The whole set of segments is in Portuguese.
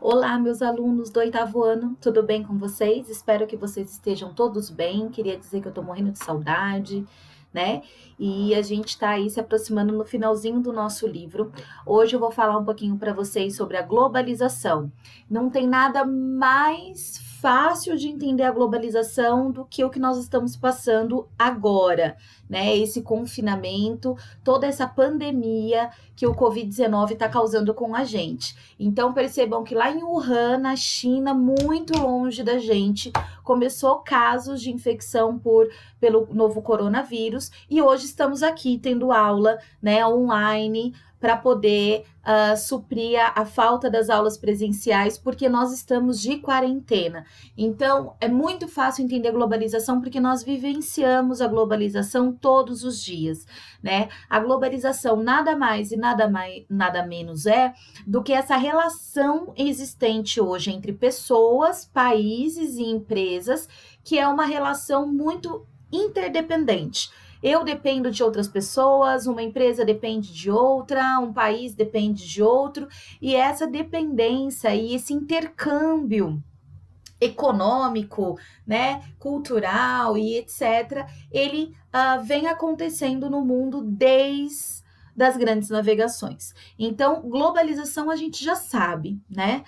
Olá, meus alunos do oitavo ano, tudo bem com vocês? Espero que vocês estejam todos bem. Queria dizer que eu tô morrendo de saudade, né? E a gente está aí se aproximando no finalzinho do nosso livro. Hoje eu vou falar um pouquinho para vocês sobre a globalização. Não tem nada mais fácil de entender a globalização do que o que nós estamos passando agora, né? Esse confinamento, toda essa pandemia que o Covid-19 está causando com a gente. Então percebam que lá em Wuhan, na China, muito longe da gente, começou casos de infecção pelo novo coronavírus e hoje estamos aqui tendo aula, né, online para poder suprir a falta das aulas presenciais, porque nós estamos de quarentena. Então, é muito fácil entender a globalização, porque nós vivenciamos a globalização todos os dias, né? A globalização nada mais e nada menos é do que essa relação existente hoje entre pessoas, países e empresas, que é uma relação muito interdependente. Eu dependo de outras pessoas, uma empresa depende de outra, um país depende de outro, e essa dependência e esse intercâmbio econômico, né, cultural e etc., ele vem acontecendo no mundo desde das grandes navegações. Então, globalização a gente já sabe, né,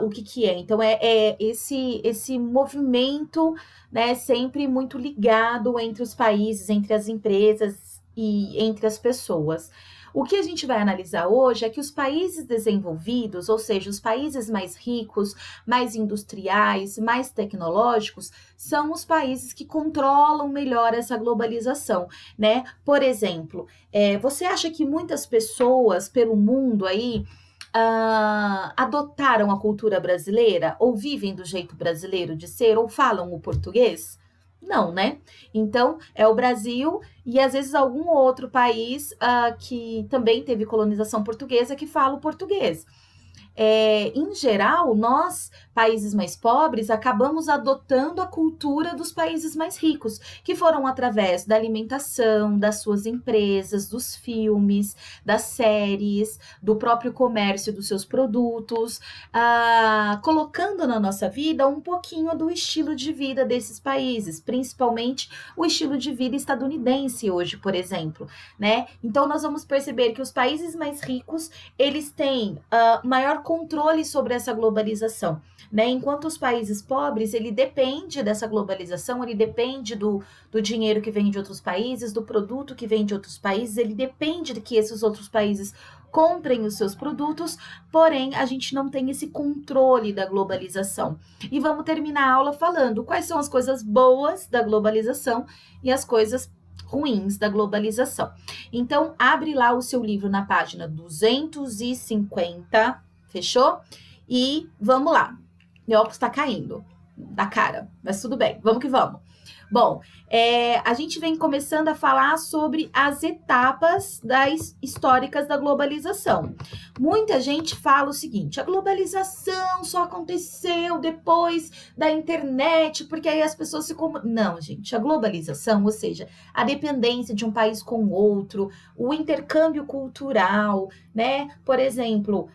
o que é. Então, é esse movimento, né, sempre muito ligado entre os países, entre as empresas e entre as pessoas. O que a gente vai analisar hoje é que os países desenvolvidos, ou seja, os países mais ricos, mais industriais, mais tecnológicos, são os países que controlam melhor essa globalização, né? Por exemplo, você acha que muitas pessoas pelo mundo aí adotaram a cultura brasileira, ou vivem do jeito brasileiro de ser, ou falam o português? Não, né? Então, é o Brasil e às vezes algum outro país que também teve colonização portuguesa que fala o português. Em geral, nós, países mais pobres, acabamos adotando a cultura dos países mais ricos, que foram através da alimentação, das suas empresas, dos filmes, das séries, do próprio comércio dos seus produtos, colocando na nossa vida um pouquinho do estilo de vida desses países, principalmente o estilo de vida estadunidense hoje, por exemplo, né? Então, nós vamos perceber que os países mais ricos, eles têm maior controle sobre essa globalização, né? Enquanto os países pobres, ele depende dessa globalização, ele depende do dinheiro que vem de outros países, do produto que vem de outros países, ele depende de que esses outros países comprem os seus produtos, porém a gente não tem esse controle da globalização. E vamos terminar a aula falando quais são as coisas boas da globalização e as coisas ruins da globalização. Então, abre lá o seu livro na página 250, fechou? E vamos lá. Meu óculos está caindo da cara, mas tudo bem, vamos que vamos. Bom, a gente vem começando a falar sobre as etapas históricas da globalização. Muita gente fala o seguinte: a globalização só aconteceu depois da internet, porque aí as pessoas se Não, gente, a globalização, ou seja, a dependência de um país com o outro, o intercâmbio cultural, né? Por exemplo,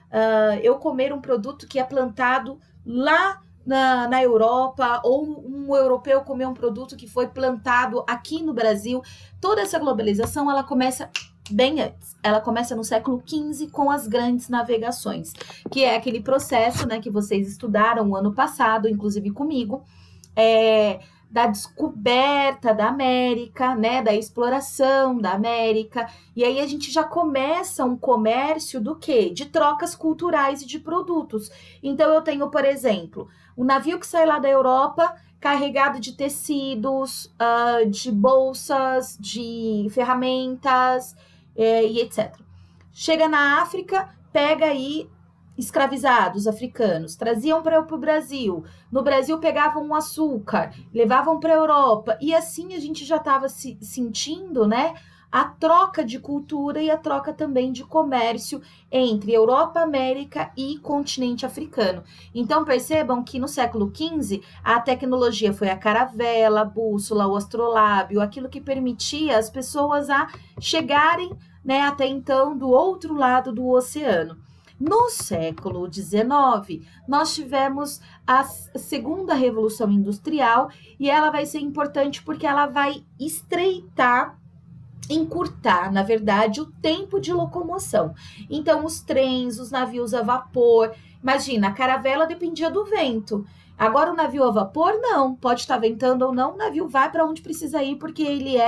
eu comer um produto que é plantado lá na Europa, ou um europeu comer um produto que foi plantado aqui no Brasil. Toda essa globalização, ela começa bem antes. Ela começa no século XV com as grandes navegações, que é aquele processo, né, que vocês estudaram o ano passado, inclusive comigo, da descoberta da América, né, da exploração da América, e aí a gente já começa um comércio do quê? De trocas culturais e de produtos. Então eu tenho, por exemplo, o navio que sai lá da Europa carregado de tecidos, de bolsas, de ferramentas e etc. Chega na África, pega aí escravizados africanos, traziam para o Brasil. No Brasil pegavam um açúcar, levavam para a Europa. E assim a gente já estava sentindo, né, a troca de cultura e a troca também de comércio entre Europa, América e continente africano. Então percebam que no século XV a tecnologia foi a caravela, a bússola, o astrolábio, aquilo que permitia as pessoas a chegarem, né, até então do outro lado do oceano. No século XIX, nós tivemos a segunda revolução industrial e ela vai ser importante porque ela vai estreitar, encurtar, na verdade, o tempo de locomoção. Então, os trens, os navios a vapor, imagina, a caravela dependia do vento. Agora, o navio a vapor, não. Pode estar ventando ou não, o navio vai para onde precisa ir, porque ele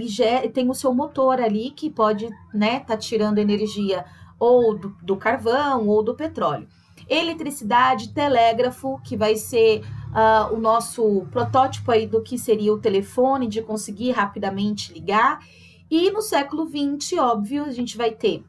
já tem o seu motor ali, que pode, né, tá tirando energia ou do carvão ou do petróleo. Eletricidade, telégrafo, que vai ser o nosso protótipo aí do que seria o telefone, de conseguir rapidamente ligar. E no século XX, óbvio, a gente vai ter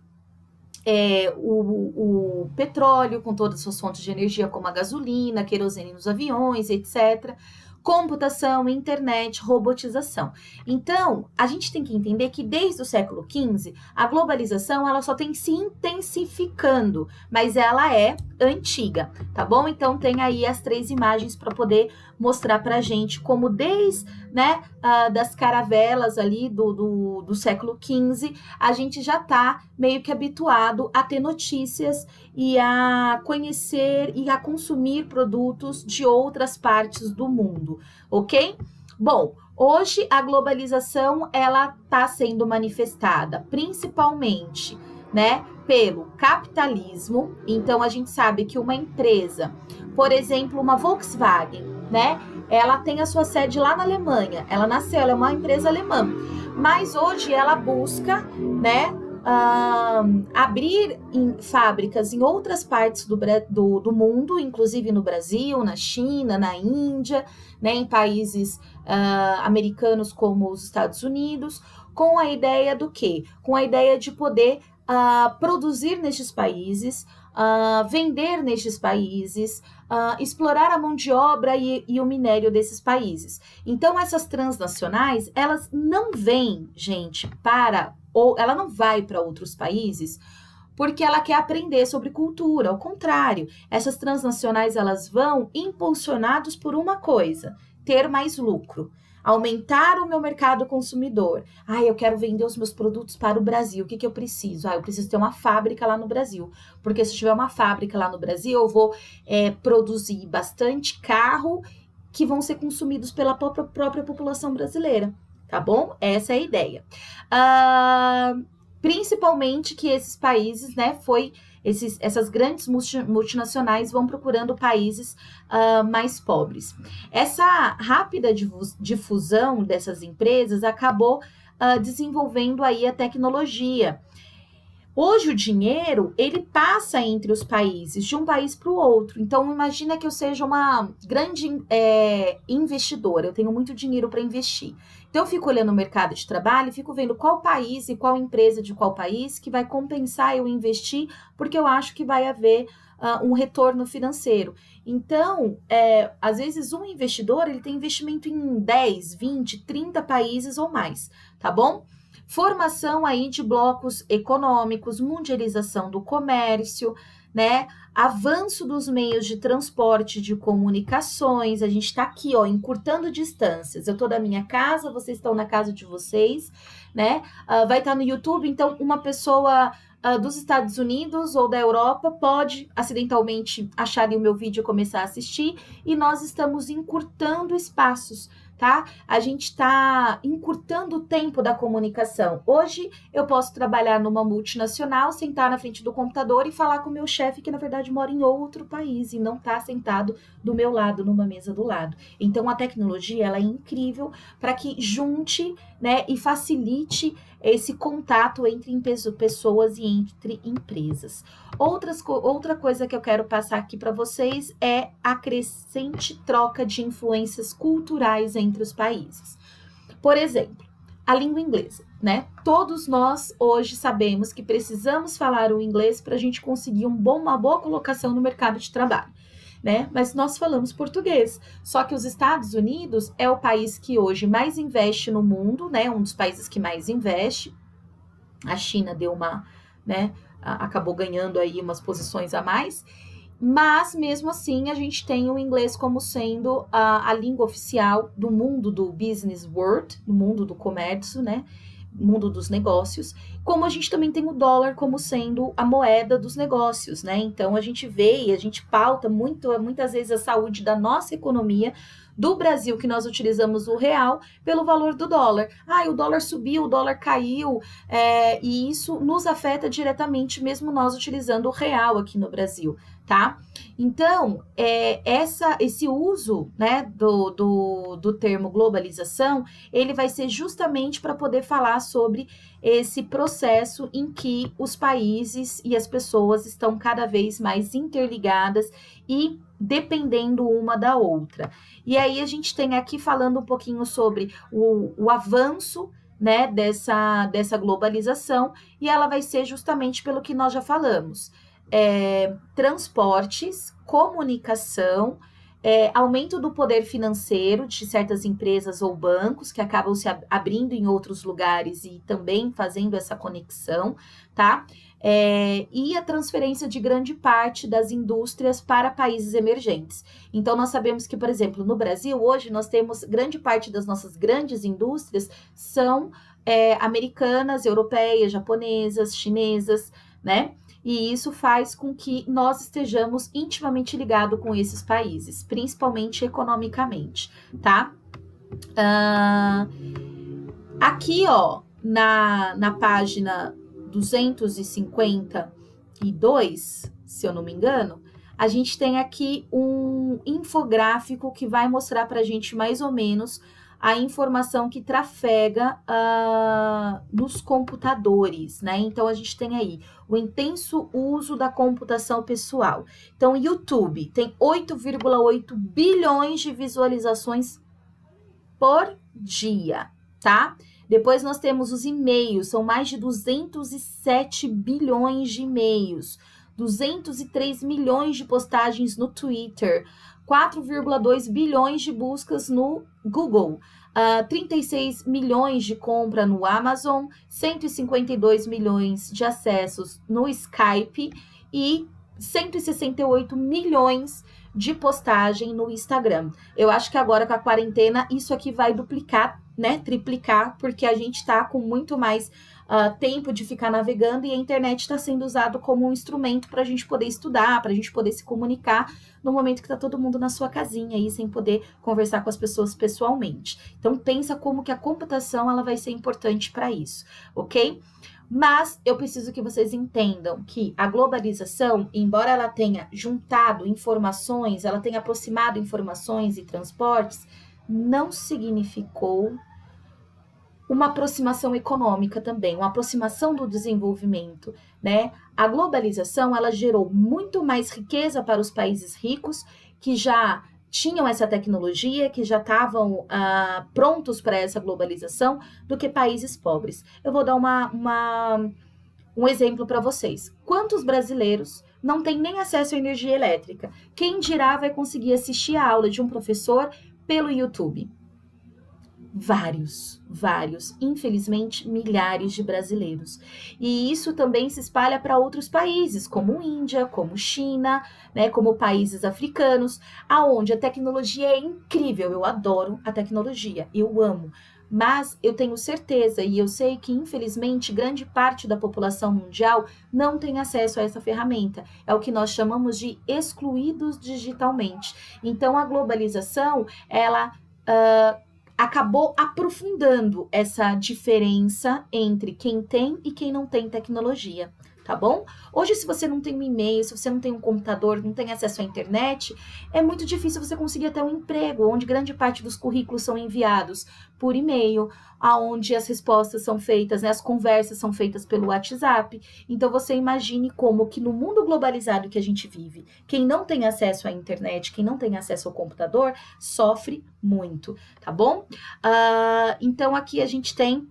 o petróleo com todas as suas fontes de energia, como a gasolina, querosene nos aviões, etc. Computação, internet, robotização. Então, a gente tem que entender que desde o século XV, a globalização ela só tem se intensificando, mas ela é antiga, tá bom? Então, tem aí as 3 imagens para poder mostrar para a gente como desde, né, das caravelas ali do século XV, a gente já está meio que habituado a ter notícias e a conhecer e a consumir produtos de outras partes do mundo, ok? Bom, hoje a globalização ela está sendo manifestada principalmente, né, pelo capitalismo. Então a gente sabe que uma empresa, por exemplo, uma Volkswagen, né, ela tem a sua sede lá na Alemanha. Ela nasceu, ela é uma empresa alemã, mas hoje ela busca, né, abrir fábricas em outras partes do mundo, inclusive no Brasil, na China, na Índia, né, em países americanos como os Estados Unidos, com a ideia do quê? Com a ideia de poder produzir nestes países, vender nestes países, explorar a mão de obra e o minério desses países. Então, essas transnacionais, elas não vêm, gente, ou ela não vai para outros países porque ela quer aprender sobre cultura. Ao contrário, essas transnacionais elas vão impulsionados por uma coisa: ter mais lucro, aumentar o meu mercado consumidor. Eu quero vender os meus produtos para o Brasil. O que eu preciso? Eu preciso ter uma fábrica lá no Brasil, porque se tiver uma fábrica lá no Brasil, eu vou produzir bastante carro que vão ser consumidos pela própria população brasileira. Tá bom? Essa é a ideia. Principalmente que esses países, né, essas grandes multinacionais vão procurando países mais pobres. Essa rápida difusão dessas empresas acabou desenvolvendo aí a tecnologia. Hoje o dinheiro, ele passa entre os países, de um país para o outro. Então, imagina que eu seja uma grande investidora, eu tenho muito dinheiro para investir. Então, eu fico olhando o mercado de trabalho e fico vendo qual país e qual empresa de qual país que vai compensar eu investir, porque eu acho que vai haver um retorno financeiro. Então, às vezes, um investidor, ele tem investimento em 10, 20, 30 países ou mais, tá bom? Formação aí de blocos econômicos, mundialização do comércio, né? Avanço dos meios de transporte, de comunicações. A gente está aqui, encurtando distâncias. Eu estou da minha casa, vocês estão na casa de vocês, né? Vai estar no YouTube, então uma pessoa dos Estados Unidos ou da Europa pode acidentalmente achar ali o meu vídeo e começar a assistir, e nós estamos encurtando espaços, tá? A gente está encurtando o tempo da comunicação. Hoje eu posso trabalhar numa multinacional, sentar na frente do computador e falar com o meu chefe, que na verdade mora em outro país e não está sentado do meu lado, numa mesa do lado. Então a tecnologia ela é incrível para que junte, né, e facilite esse contato entre pessoas e entre empresas. Outra coisa que eu quero passar aqui para vocês é a crescente troca de influências culturais entre os países. Por exemplo, a língua inglesa, né? Todos nós hoje sabemos que precisamos falar o inglês para a gente conseguir uma boa colocação no mercado de trabalho, né? Mas nós falamos português. Só que os Estados Unidos é o país que hoje mais investe no mundo, né? Um dos países que mais investe. A China deu acabou ganhando aí umas posições a mais, mas mesmo assim a gente tem o inglês como sendo a língua oficial do mundo do business world, do mundo do comércio, né? mundo dos negócios, como a gente também tem o dólar como sendo a moeda dos negócios, né? Então a gente vê e a gente pauta muitas vezes a saúde da nossa economia do Brasil, que nós utilizamos o real, pelo valor do dólar. Ah, o dólar subiu, o dólar caiu, e isso nos afeta diretamente, mesmo nós utilizando o real aqui no Brasil, tá? Então, esse uso, né, do termo globalização, ele vai ser justamente para poder falar sobre esse processo em que os países e as pessoas estão cada vez mais interligadas e dependendo uma da outra. E aí a gente tem aqui falando um pouquinho sobre o avanço, né, dessa globalização, e ela vai ser justamente pelo que nós já falamos. Transportes, comunicação, aumento do poder financeiro de certas empresas ou bancos que acabam se abrindo em outros lugares e também fazendo essa conexão, tá? E a transferência de grande parte das indústrias para países emergentes. Então, nós sabemos que, por exemplo, no Brasil, hoje, nós temos grande parte das nossas grandes indústrias são americanas, europeias, japonesas, chinesas, né? E isso faz com que nós estejamos intimamente ligados com esses países, principalmente economicamente, tá? Aqui, ó, na página 252, se eu não me engano, a gente tem aqui um infográfico que vai mostrar para a gente mais ou menos a informação que trafega nos computadores, né? Então, a gente tem aí o intenso uso da computação pessoal. Então, o YouTube tem 8,8 bilhões de visualizações por dia, tá? Depois nós temos os e-mails, são mais de 207 bilhões de e-mails, 203 milhões de postagens no Twitter, 4,2 bilhões de buscas no Google, 36 milhões de compra no Amazon, 152 milhões de acessos no Skype e 168 milhões de postagem no Instagram. Eu acho que agora com a quarentena isso aqui vai duplicar, né, triplicar, porque a gente está com muito mais tempo de ficar navegando e a internet está sendo usado como um instrumento para a gente poder estudar, para a gente poder se comunicar no momento que está todo mundo na sua casinha aí, sem poder conversar com as pessoas pessoalmente. Então, pensa como que a computação ela vai ser importante para isso, ok? Mas eu preciso que vocês entendam que a globalização, embora ela tenha juntado informações, ela tenha aproximado informações e transportes, não significou uma aproximação econômica também, uma aproximação do desenvolvimento, né? A globalização, ela gerou muito mais riqueza para os países ricos, que já tinham essa tecnologia, que já estavam prontos para essa globalização, do que países pobres. Eu vou dar um exemplo para vocês. Quantos brasileiros não têm nem acesso à energia elétrica? Quem dirá vai conseguir assistir a aula de um professor pelo YouTube? Vários, infelizmente, milhares de brasileiros. E isso também se espalha para outros países, como Índia, como China, né, como países africanos, aonde a tecnologia é incrível. Eu adoro a tecnologia, eu amo. Mas eu tenho certeza e eu sei que, infelizmente, grande parte da população mundial não tem acesso a essa ferramenta. É o que nós chamamos de excluídos digitalmente. Então, a globalização, ela acabou aprofundando essa diferença entre quem tem e quem não tem tecnologia, tá bom? Hoje, se você não tem um e-mail, se você não tem um computador, não tem acesso à internet, é muito difícil você conseguir até um emprego, onde grande parte dos currículos são enviados por e-mail, aonde as respostas são feitas, né, as conversas são feitas pelo WhatsApp. Então, você imagine como que no mundo globalizado que a gente vive, quem não tem acesso à internet, quem não tem acesso ao computador, sofre muito, tá bom? Então, aqui a gente tem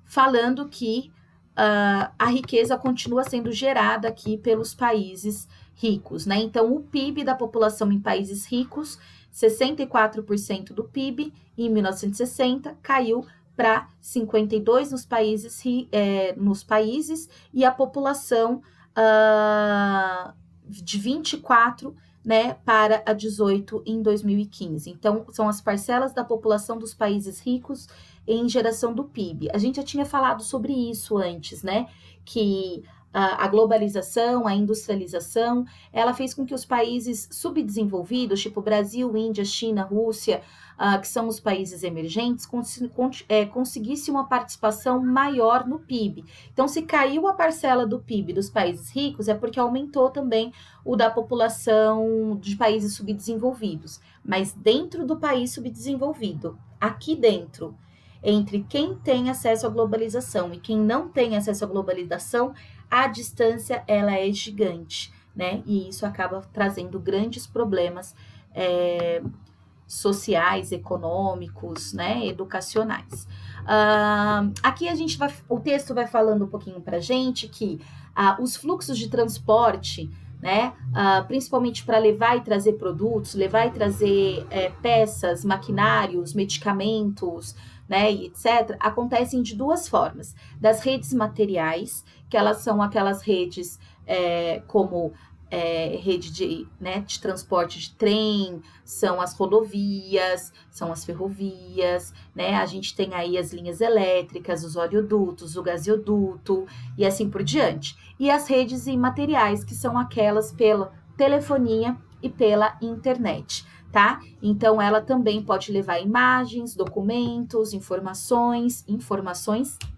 falando que a riqueza continua sendo gerada aqui pelos países ricos, né? Então, o PIB da população em países ricos, 64% do PIB em 1960 caiu para 52% nos países e a população de 24%, né, para a 18% em 2015. Então, são as parcelas da população dos países ricos em geração do PIB. A gente já tinha falado sobre isso antes, né? Que a globalização, a industrialização, ela fez com que os países subdesenvolvidos, tipo Brasil, Índia, China, Rússia, que são os países emergentes, conseguissem uma participação maior no PIB. Então, se caiu a parcela do PIB dos países ricos, é porque aumentou também o da população de países subdesenvolvidos. Mas dentro do país subdesenvolvido, aqui dentro, entre quem tem acesso à globalização e quem não tem acesso à globalização, a distância ela é gigante, né? E isso acaba trazendo grandes problemas sociais, econômicos, né? Educacionais. Aqui o texto vai falando um pouquinho para a gente que os fluxos de transporte, né? Principalmente para levar e trazer produtos, levar e trazer peças, maquinários, medicamentos, né, e etc., acontecem de duas formas. Das redes materiais, que elas são aquelas redes como rede de transporte de trem, são as rodovias, são as ferrovias, né? A gente tem aí as linhas elétricas, os oleodutos, o gasoduto e assim por diante. E as redes imateriais, que são aquelas pela telefonia e pela internet, tá? Então, ela também pode levar imagens, documentos, informações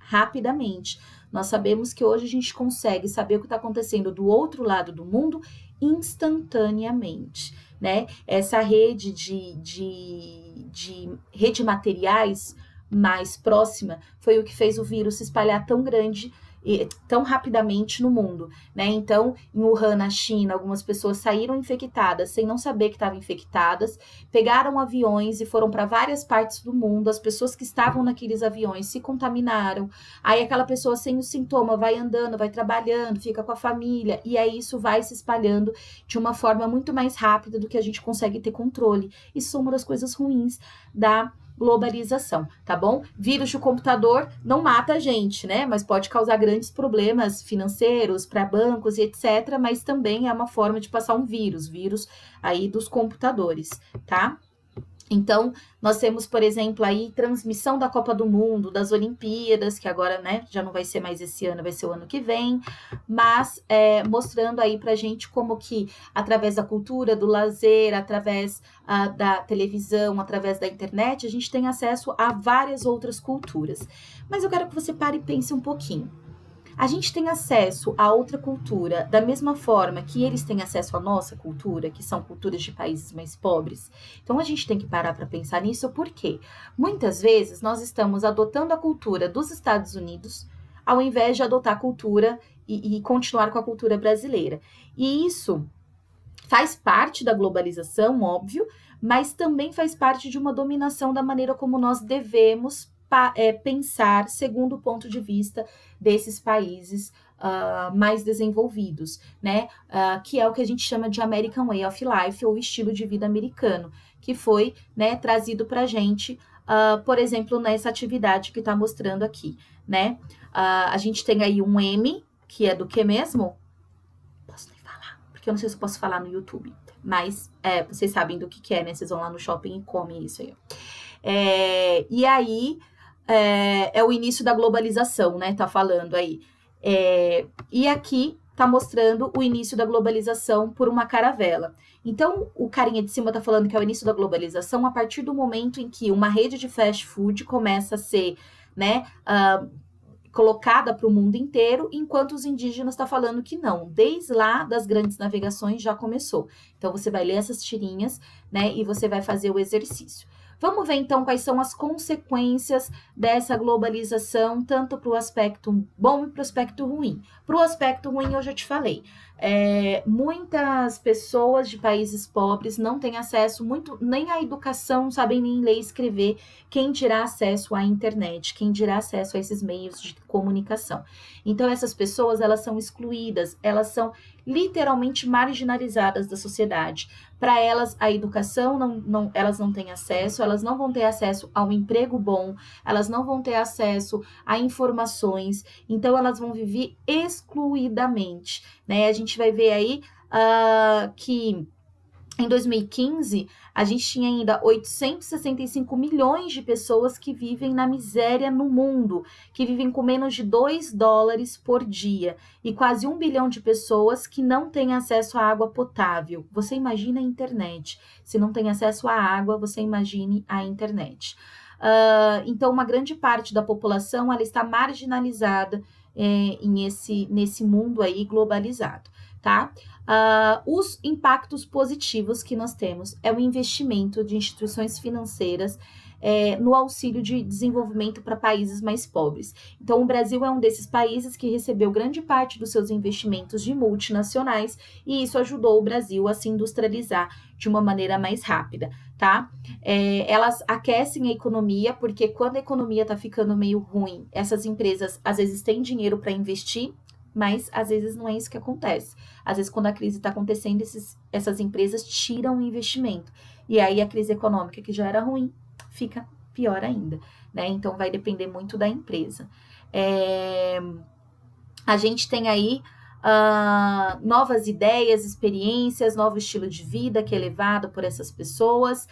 rapidamente. Nós sabemos que hoje a gente consegue saber o que está acontecendo do outro lado do mundo instantaneamente, né? Essa rede de rede materiais mais próxima foi o que fez o vírus se espalhar tão grande e tão rapidamente no mundo, né? Então, em Wuhan, na China, algumas pessoas saíram infectadas sem não saber que estavam infectadas, pegaram aviões e foram para várias partes do mundo. As pessoas que estavam naqueles aviões se contaminaram. Aí aquela pessoa sem o sintoma vai andando, vai trabalhando, fica com a família, e aí isso vai se espalhando de uma forma muito mais rápida do que a gente consegue ter controle. Isso é uma das coisas ruins da globalização, tá bom? Vírus de computador não mata a gente, né? Mas pode causar grandes problemas financeiros para bancos e etc. Mas também é uma forma de passar um vírus aí dos computadores, tá? Então, nós temos, por exemplo, aí transmissão da Copa do Mundo, das Olimpíadas, que agora, né, já não vai ser mais esse ano, vai ser o ano que vem, mas mostrando aí pra gente como que, através da cultura, do lazer, através da televisão, através da internet, a gente tem acesso a várias outras culturas. Mas eu quero que você pare e pense um pouquinho. A gente tem acesso a outra cultura da mesma forma que eles têm acesso à nossa cultura, que são culturas de países mais pobres. Então, a gente tem que parar para pensar nisso, porque muitas vezes nós estamos adotando a cultura dos Estados Unidos, ao invés de adotar a cultura e continuar com a cultura brasileira. E isso faz parte da globalização, óbvio, mas também faz parte de uma dominação da maneira como nós devemos pensar segundo o ponto de vista desses países mais desenvolvidos, né? Que é o que a gente chama de American Way of Life, ou estilo de vida americano, que foi, né, trazido para a gente, por exemplo, nessa atividade que está mostrando aqui, né? A gente tem aí um M, que é do que mesmo? Posso nem falar, porque eu não sei se eu posso falar no YouTube, mas vocês sabem do que é, né? Vocês vão lá no shopping e comem isso aí. E aí, é o início da globalização, né? Tá falando aí. E aqui tá mostrando o início da globalização por uma caravela. Então, o carinha de cima tá falando que é o início da globalização a partir do momento em que uma rede de fast food começa a ser, né, colocada para o mundo inteiro, enquanto os indígenas tá falando que não. Desde lá das grandes navegações já começou. Então, você vai ler essas tirinhas, né, e você vai fazer o exercício. Vamos ver, então, quais são as consequências dessa globalização, tanto para o aspecto bom e para o aspecto ruim. Para o aspecto ruim, eu já te falei. Muitas pessoas de países pobres não têm acesso nem à educação, sabem nem ler e escrever, quem dirá acesso à internet, quem dirá acesso a esses meios de comunicação. Então, essas pessoas, elas são excluídas, elas são literalmente marginalizadas da sociedade. Para elas, a educação, elas não têm acesso, elas não vão ter acesso a um emprego bom, elas não vão ter acesso a informações, então elas vão viver excluidamente, né? A gente vai ver aí que Em 2015, a gente tinha ainda 865 milhões de pessoas que vivem na miséria no mundo, que vivem com menos de $2 por dia, e quase 1 bilhão de pessoas que não têm acesso à água potável. Você imagina a internet. Se não tem acesso à água, você imagine a internet. Então, uma grande parte da população ela está marginalizada nesse mundo aí globalizado, tá? Os impactos positivos que nós temos é o investimento de instituições financeiras no auxílio de desenvolvimento para países mais pobres. Então, o Brasil é um desses países que recebeu grande parte dos seus investimentos de multinacionais e isso ajudou o Brasil a se industrializar de uma maneira mais rápida, tá? Elas aquecem a economia, porque quando a economia está ficando meio ruim, essas empresas às vezes têm dinheiro para investir, mas às vezes não é isso que acontece. Às vezes, quando a crise está acontecendo, essas empresas tiram o investimento. E aí a crise econômica, que já era ruim, fica pior ainda, né? Então, vai depender muito da empresa. A gente tem aí novas ideias, experiências, novo estilo de vida que é levado por essas pessoas.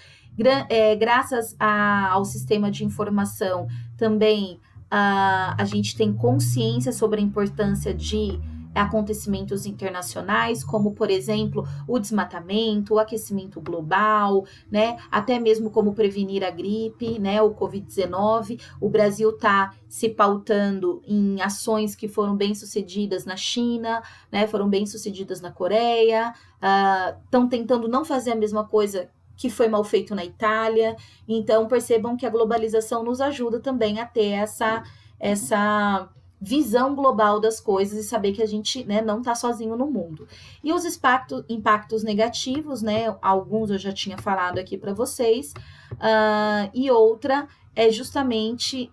Graças ao sistema de informação, também a gente tem consciência sobre a importância de acontecimentos internacionais, como, por exemplo, o desmatamento, o aquecimento global, né? Até mesmo como prevenir a gripe, né? O Covid-19. O Brasil está se pautando em ações que foram bem-sucedidas na China, né? Foram bem-sucedidas na Coreia, estão tentando não fazer a mesma coisa que foi mal feito na Itália. Então, percebam que a globalização nos ajuda também a ter essa visão global das coisas e saber que a gente, né, não está sozinho no mundo. E os impactos negativos, né, alguns eu já tinha falado aqui para vocês, e outra é justamente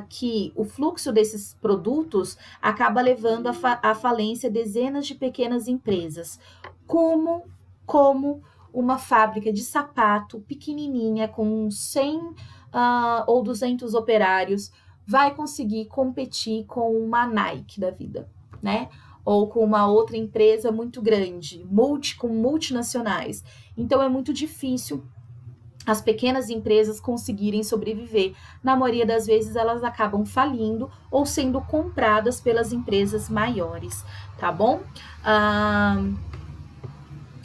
que o fluxo desses produtos acaba levando à falência dezenas de pequenas empresas, como uma fábrica de sapato pequenininha com 100 ou 200 operários vai conseguir competir com uma Nike da vida, né? Ou com uma outra empresa muito grande, com multinacionais. Então, é muito difícil as pequenas empresas conseguirem sobreviver. Na maioria das vezes, elas acabam falindo ou sendo compradas pelas empresas maiores, tá bom?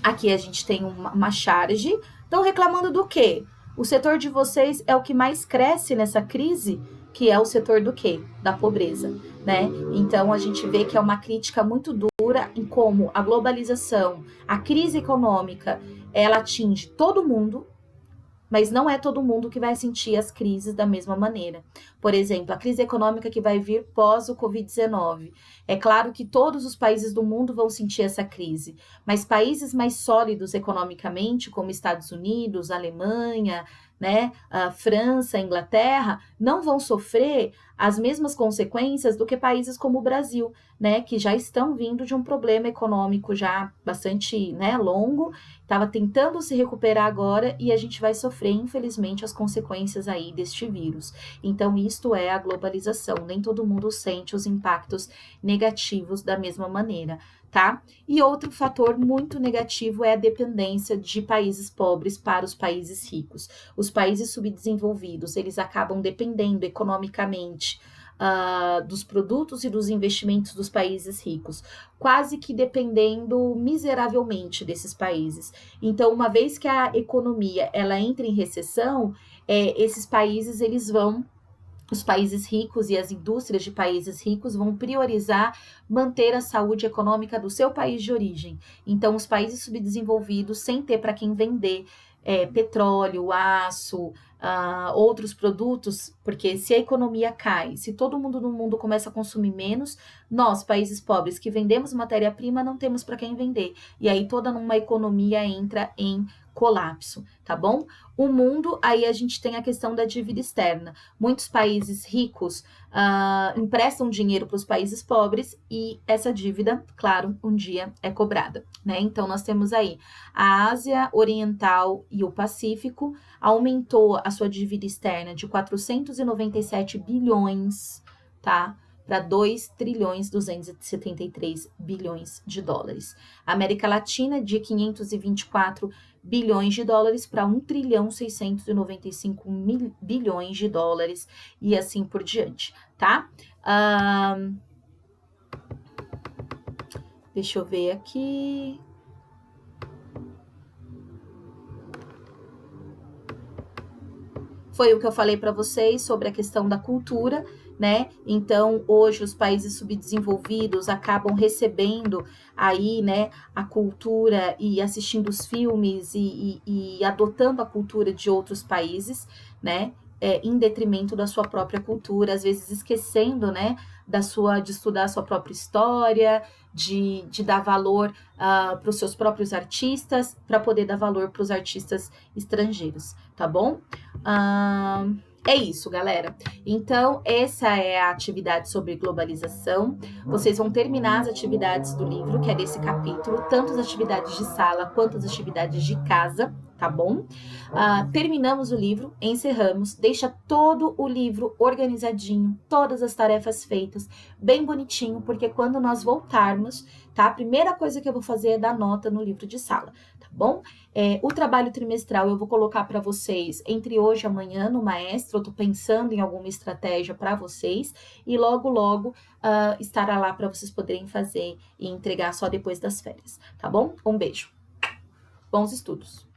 Aqui a gente tem uma charge. Estão reclamando do quê? O setor de vocês é o que mais cresce nessa crise, que é o setor do quê? Da pobreza, né? Então, a gente vê que é uma crítica muito dura em como a globalização, a crise econômica, ela atinge todo mundo, mas não é todo mundo que vai sentir as crises da mesma maneira. Por exemplo, a crise econômica que vai vir pós o Covid-19. É claro que todos os países do mundo vão sentir essa crise, mas países mais sólidos economicamente, como Estados Unidos, Alemanha, né, a França, Inglaterra, não vão sofrer as mesmas consequências do que países como o Brasil, né, que já estão vindo de um problema econômico já bastante, né, longo, estava tentando se recuperar agora e a gente vai sofrer, infelizmente, as consequências aí deste vírus. Então, isto é a globalização, nem todo mundo sente os impactos negativos da mesma maneira, tá? E outro fator muito negativo é a dependência de países pobres para os países ricos. Os países subdesenvolvidos, eles acabam dependendo economicamente dos produtos e dos investimentos dos países ricos, quase que dependendo miseravelmente desses países. Então, uma vez que a economia ela entra em recessão, esses países os países ricos e as indústrias de países ricos vão priorizar manter a saúde econômica do seu país de origem. Então, os países subdesenvolvidos, sem ter para quem vender petróleo, aço, outros produtos, porque se a economia cai, se todo mundo no mundo começa a consumir menos, nós, países pobres que vendemos matéria-prima, não temos para quem vender. E aí toda uma economia entra em colapso, tá bom? O mundo, aí a gente tem a questão da dívida externa. Muitos países ricos emprestam dinheiro para os países pobres e essa dívida, claro, um dia é cobrada, né? Então, nós temos aí a Ásia Oriental e o Pacífico aumentou a sua dívida externa de 497 bilhões, tá? para 2 trilhões 273 bilhões de dólares. América Latina, de 524 bilhões de dólares para 1 trilhão 695 bilhões de dólares e assim por diante, tá? Deixa eu ver aqui. Foi o que eu falei para vocês sobre a questão da cultura, né? Então, hoje os países subdesenvolvidos acabam recebendo aí, né, a cultura e assistindo os filmes e adotando a cultura de outros países, né? Em detrimento da sua própria cultura, às vezes esquecendo, né, de estudar a sua própria história, de dar valor para os seus próprios artistas, para poder dar valor para os artistas estrangeiros, tá bom? É isso, galera. Então, essa é a atividade sobre globalização. Vocês vão terminar as atividades do livro, que é desse capítulo, tanto as atividades de sala quanto as atividades de casa, tá bom? Terminamos o livro, encerramos, deixa todo o livro organizadinho, todas as tarefas feitas, bem bonitinho, porque quando nós voltarmos, tá? A primeira coisa que eu vou fazer é dar nota no livro de sala, tá bom? O trabalho trimestral eu vou colocar para vocês entre hoje e amanhã no Maestro. Eu tô pensando em alguma estratégia para vocês e logo estará lá para vocês poderem fazer e entregar só depois das férias, tá bom? Um beijo. Bons estudos!